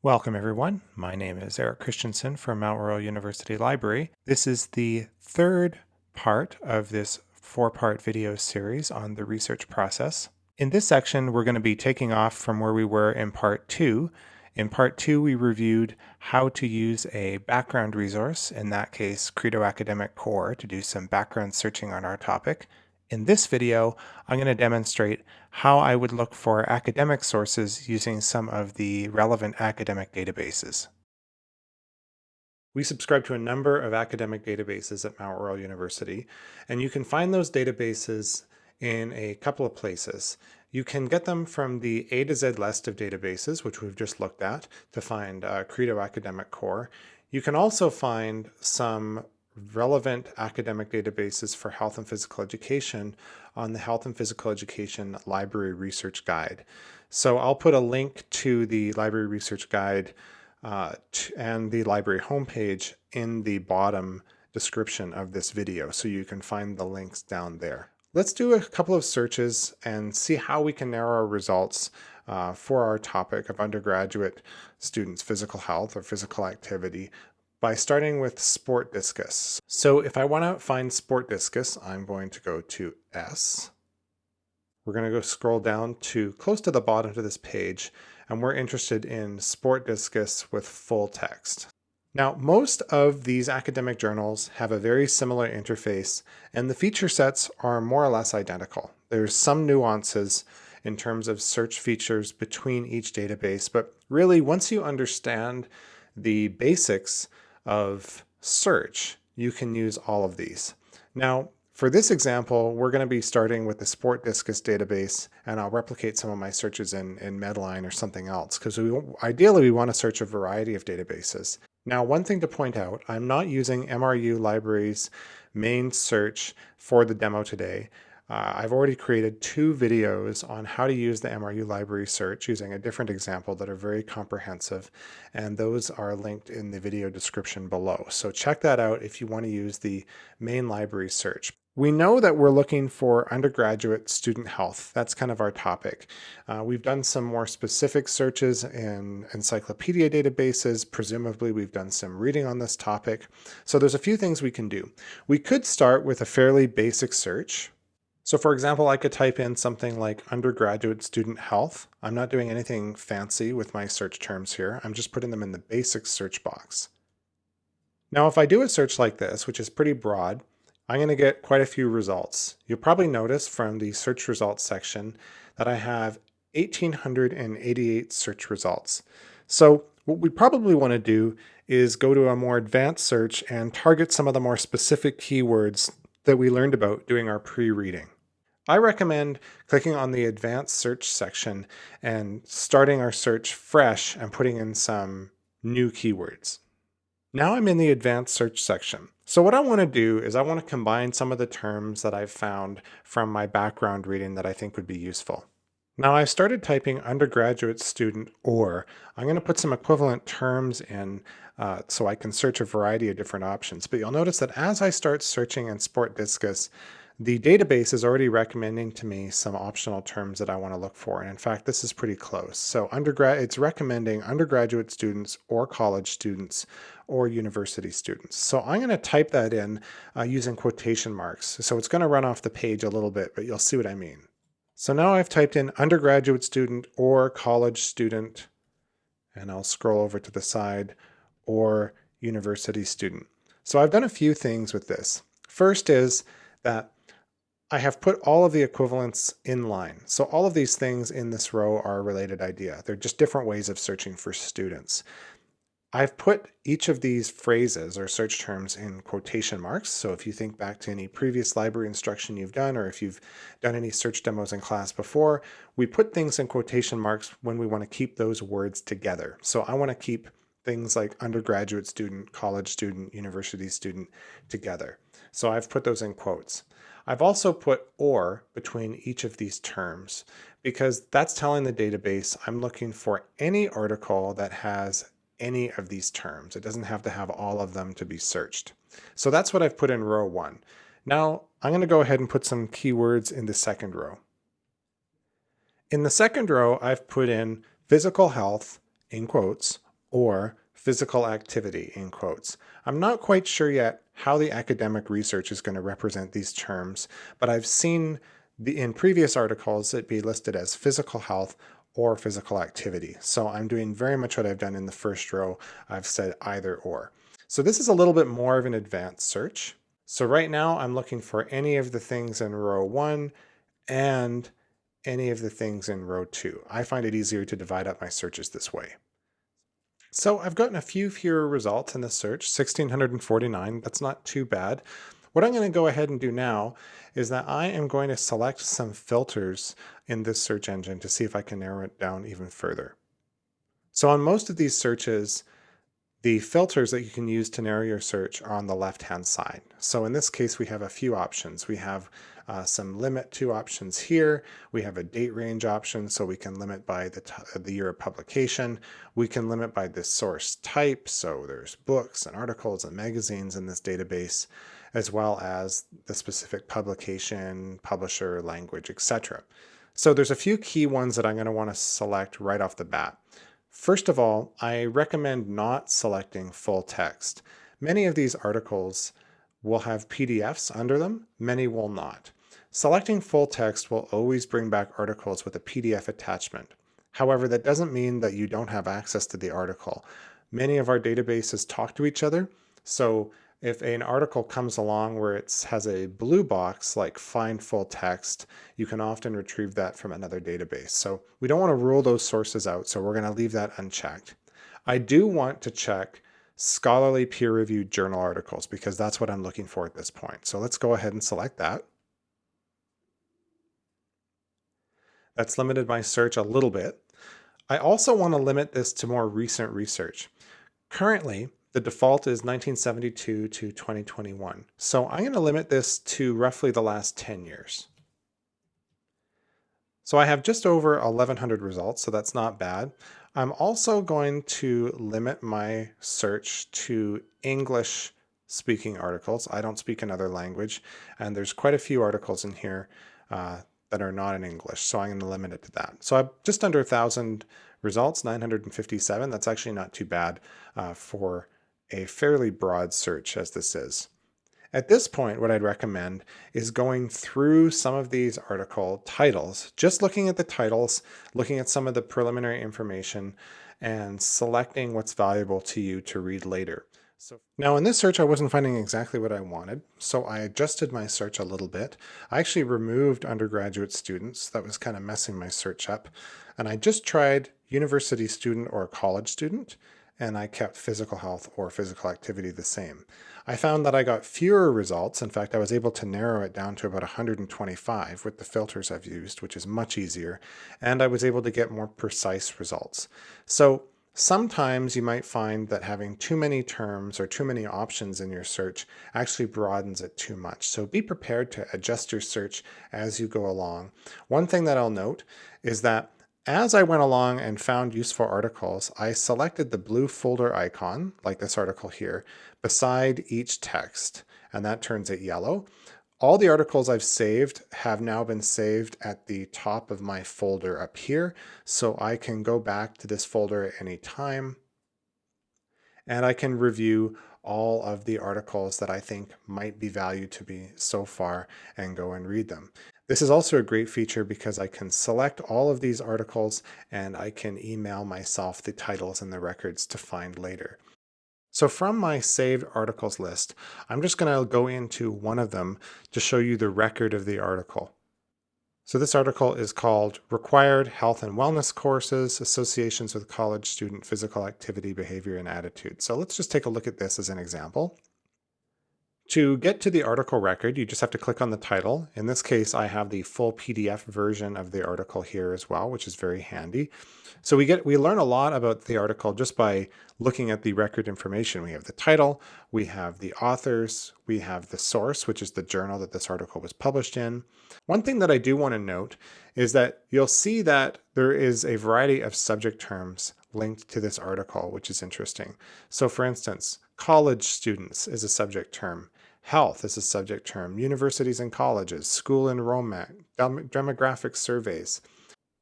Welcome everyone. My name is Eric Christensen from Mount Royal University Library. This is the third part of this four-part video series on the research process. In this section, we're going to be taking off from where we were in part two. In part two, we reviewed how to use a background resource, in that case, Credo Academic Core, to do some background searching on our topic. In this video, I'm going to demonstrate how I would look for academic sources using some of the relevant academic databases. We subscribe to a number of academic databases at Mount Royal University, and you can find those databases in a couple of places. You can get them from the A to Z list of databases, which we've just looked at, to find Credo Academic Core. You can also find some relevant academic databases for health and physical education on the Health and Physical Education Library Research Guide. So I'll put a link to the Library Research Guide and the library homepage in the bottom description of this video, so you can find the links down there. Let's do a couple of searches and see how we can narrow our results for our topic of undergraduate students' physical health or physical activity by starting with sport discus. So if I want to find sport discus, I'm going to go to S. We're going to go scroll down to close to the bottom of this page, and we're interested in sport discus with full text. Now, most of these academic journals have a very similar interface, and the feature sets are more or less identical. There's some nuances in terms of search features between each database, but really once you understand the basics of search, you can use all of these. Now, for this example, we're going to be starting with the Sport Discus database, and I'll replicate some of my searches in Medline or something else, because ideally we want to search a variety of databases. Now, one thing to point out, I'm not using MRU Library's main search for the demo today. I've already created 2 videos on how to use the MRU library search using a different example that are very comprehensive, and those are linked in the video description below. So check that out if you want to use the main library search. We know that we're looking for undergraduate student health. That's kind of our topic. We've done some more specific searches in encyclopedia databases. Presumably we've done some reading on this topic. So there's a few things we can do. We could start with a fairly basic search. So for example, I could type in something like undergraduate student health. I'm not doing anything fancy with my search terms here. I'm just putting them in the basic search box. Now, if I do a search like this, which is pretty broad, I'm going to get quite a few results. You'll probably notice from the search results section that I have 1,888 search results. So what we probably want to do is go to a more advanced search and target some of the more specific keywords that we learned about doing our pre-reading. I recommend clicking on the advanced search section and starting our search fresh and putting in some new keywords. Now I'm in the advanced search section. So what I want to do is I want to combine some of the terms that I've found from my background reading that I think would be useful. Now I've started typing undergraduate student or. I'm going to put some equivalent terms in so I can search a variety of different options. But you'll notice that as I start searching in Sport Discus, the database is already recommending to me some optional terms that I want to look for. And in fact, this is pretty close. So it's recommending undergraduate students or college students or university students. So I'm going to type that in using quotation marks. So it's going to run off the page a little bit, but you'll see what I mean. So now I've typed in undergraduate student or college student, and I'll scroll over to the side, or university student. So I've done a few things with this. First is that I have put all of the equivalents in line. So all of these things in this row are a related idea. They're just different ways of searching for students. I've put each of these phrases or search terms in quotation marks. So if you think back to any previous library instruction you've done, or if you've done any search demos in class before, we put things in quotation marks when we want to keep those words together. So I want to keep things like undergraduate student, college student, university student together. So I've put those in quotes. I've also put or between each of these terms because that's telling the database I'm looking for any article that has any of these terms. It doesn't have to have all of them to be searched. So that's what I've put in row 1. Now I'm going to go ahead and put some keywords in the second row. In the second row, I've put in physical health in quotes or physical activity in quotes. I'm not quite sure yet how the academic research is going to represent these terms, but I've seen in previous articles it be listed as physical health or physical activity. So I'm doing very much what I've done in the first row. I've said either or. So this is a little bit more of an advanced search. So right now I'm looking for any of the things in row 1 and any of the things in row 2. I find it easier to divide up my searches this way. So I've gotten a few fewer results in this search, 1,649. That's not too bad. What I'm going to go ahead and do now is that I am going to select some filters in this search engine to see if I can narrow it down even further. So on most of these searches, the filters that you can use to narrow your search are on the left-hand side. So in this case, we have a few options. We have some limit to options here. We have a date range option, so we can limit by the year of publication. We can limit by the source type, so there's books and articles and magazines in this database, as well as the specific publication, publisher, language, etc. So there's a few key ones that I'm going to want to select right off the bat. First of all, I recommend not selecting full text. Many of these articles will have PDFs under them, many will not. Selecting full text will always bring back articles with a PDF attachment. However, that doesn't mean that you don't have access to the article. Many of our databases talk to each other, so if an article comes along where it has a blue box like find full text, you can often retrieve that from another database. So we don't want to rule those sources out, so we're going to leave that unchecked. I do want to check scholarly peer-reviewed journal articles because that's what I'm looking for at this point. So let's go ahead and select that. That's limited my search a little bit. I also want to limit this to more recent research. Currently, the default is 1972 to 2021. So I'm going to limit this to roughly the last 10 years. So I have just over 1,100 results, so that's not bad. I'm also going to limit my search to English speaking articles. I don't speak another language, and there's quite a few articles in here that are not in English, so I'm going to limit it to that. So I'm just under 1,000 results, 957. That's actually not too bad for a fairly broad search as this is. At this point, what I'd recommend is going through some of these article titles, just looking at the titles, looking at some of the preliminary information, and selecting what's valuable to you to read later. So now in this search, I wasn't finding exactly what I wanted, so I adjusted my search a little bit. I actually removed undergraduate students. That was kind of messing my search up. And I just tried university student or college student, and I kept physical health or physical activity the same. I found that I got fewer results. In fact, I was able to narrow it down to about 125 with the filters I've used, which is much easier, and I was able to get more precise results. So sometimes you might find that having too many terms or too many options in your search actually broadens it too much. So be prepared to adjust your search as you go along. One thing that I'll note is that as I went along and found useful articles, I selected the blue folder icon, like this article here, beside each text, and that turns it yellow. All the articles I've saved have now been saved at the top of my folder up here, so I can go back to this folder at any time, and I can review all of the articles that I think might be valued to me so far and go and read them. This is also a great feature because I can select all of these articles and I can email myself the titles and the records to find later. So from my saved articles list, I'm just going to go into one of them to show you the record of the article. So this article is called Required Health and Wellness Courses, Associations with College Student Physical Activity, Behavior, and Attitude. So let's just take a look at this as an example. To get to the article record, you just have to click on the title. In this case, I have the full PDF version of the article here as well, which is very handy. So we learn a lot about the article just by looking at the record information. We have the title, we have the authors, we have the source, which is the journal that this article was published in. One thing that I do want to note is that you'll see that there is a variety of subject terms linked to this article, which is interesting. So for instance, college students is a subject term. Health is a subject term. Universities and colleges, school enrollment, demographic surveys.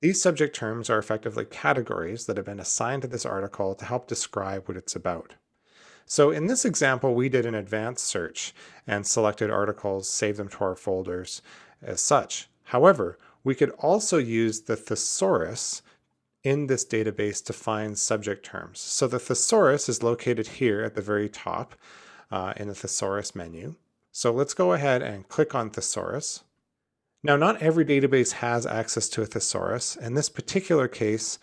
These subject terms are effectively categories that have been assigned to this article to help describe what it's about. So in this example, we did an advanced search and selected articles, saved them to our folders as such. However, we could also use the thesaurus in this database to find subject terms. So the thesaurus is located here at the very top in the thesaurus menu. So let's go ahead and click on thesaurus. Now, not every database has access to a thesaurus. In this particular case,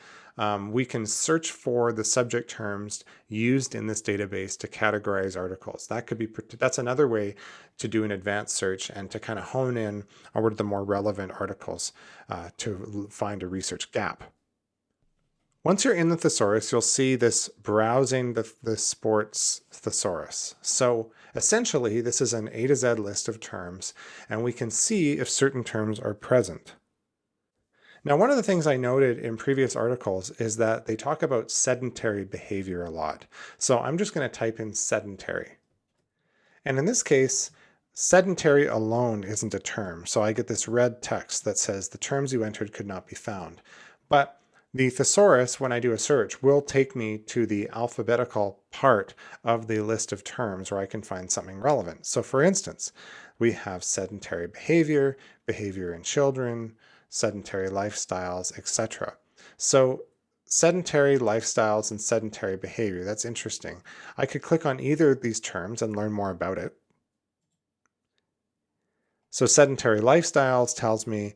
we can search for the subject terms used in this database to categorize articles. That's another way to do an advanced search and to kind of hone in on what are the more relevant articles to find a research gap. Once you're in the thesaurus, you'll see this browsing the sports thesaurus. So essentially, this is an A to Z list of terms, and we can see if certain terms are present. Now, one of the things I noted in previous articles is that they talk about sedentary behavior a lot. So I'm just going to type in sedentary. And in this case, sedentary alone isn't a term. So I get this red text that says the terms you entered could not be found. But the thesaurus, when I do a search, will take me to the alphabetical part of the list of terms where I can find something relevant. So for instance, we have sedentary behavior, behavior in children, sedentary lifestyles, etc. So sedentary lifestyles and sedentary behavior, that's interesting. I could click on either of these terms and learn more about it. So sedentary lifestyles tells me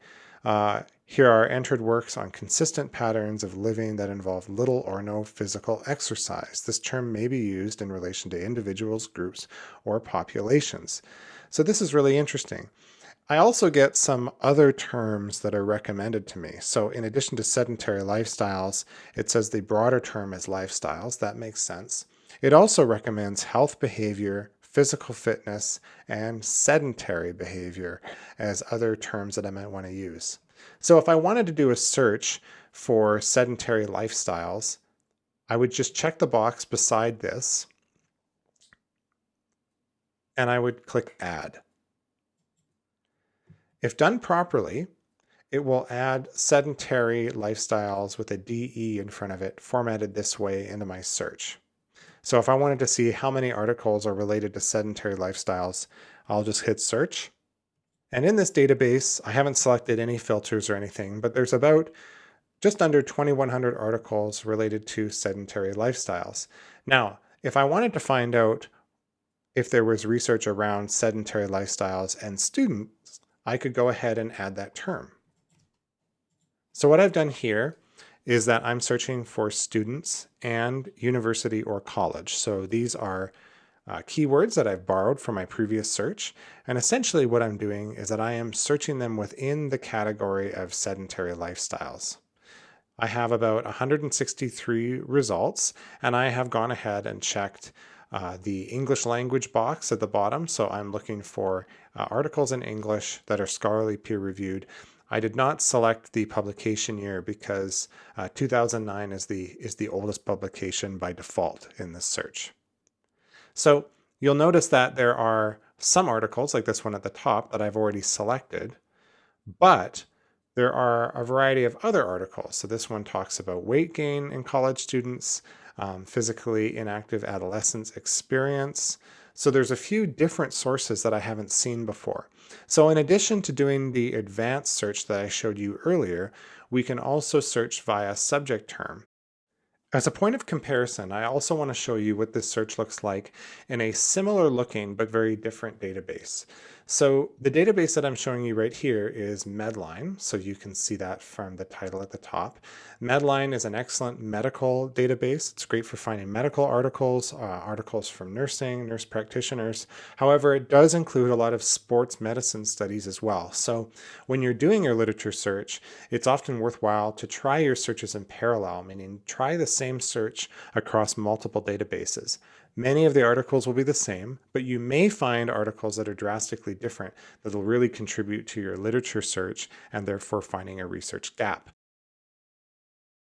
here are entered works on consistent patterns of living that involve little or no physical exercise. This term may be used in relation to individuals, groups, or populations. So this is really interesting. I also get some other terms that are recommended to me. So in addition to sedentary lifestyles, it says the broader term is lifestyles. That makes sense. It also recommends health behavior, physical fitness, and sedentary behavior as other terms that I might want to use. So if I wanted to do a search for sedentary lifestyles, I would just check the box beside this, and I would click Add. If done properly, it will add sedentary lifestyles with a DE in front of it, formatted this way, into my search. So if I wanted to see how many articles are related to sedentary lifestyles, I'll just hit search. And in this database, I haven't selected any filters or anything, but there's about just under 2,100 articles related to sedentary lifestyles. Now, if I wanted to find out if there was research around sedentary lifestyles and students, I could go ahead and add that term. So what I've done here is that I'm searching for students and university or college. So these are keywords that I've borrowed from my previous search. And essentially what I'm doing is that I am searching them within the category of sedentary lifestyles. I have about 163 results, and I have gone ahead and checked the English language box at the bottom. So I'm looking for articles in English that are scholarly peer-reviewed. I did not select the publication year because 2009 is the oldest publication by default in this search. So you'll notice that there are some articles, like this one at the top, that I've already selected, but there are a variety of other articles. So this one talks about weight gain in college students, physically inactive adolescents experience. So there's a few different sources that I haven't seen before. So in addition to doing the advanced search that I showed you earlier, we can also search via subject term. As a point of comparison, I also want to show you what this search looks like in a similar looking but very different database. So the database that I'm showing you right here is Medline, so you can see that from the title at the top. Medline is an excellent medical database. It's great for finding medical articles, articles from nursing, nurse practitioners. However, it does include a lot of sports medicine studies as well. So when you're doing your literature search, it's often worthwhile to try your searches in parallel, meaning try the same search across multiple databases. Many of the articles will be the same, but you may find articles that are drastically different that will really contribute to your literature search and therefore finding a research gap.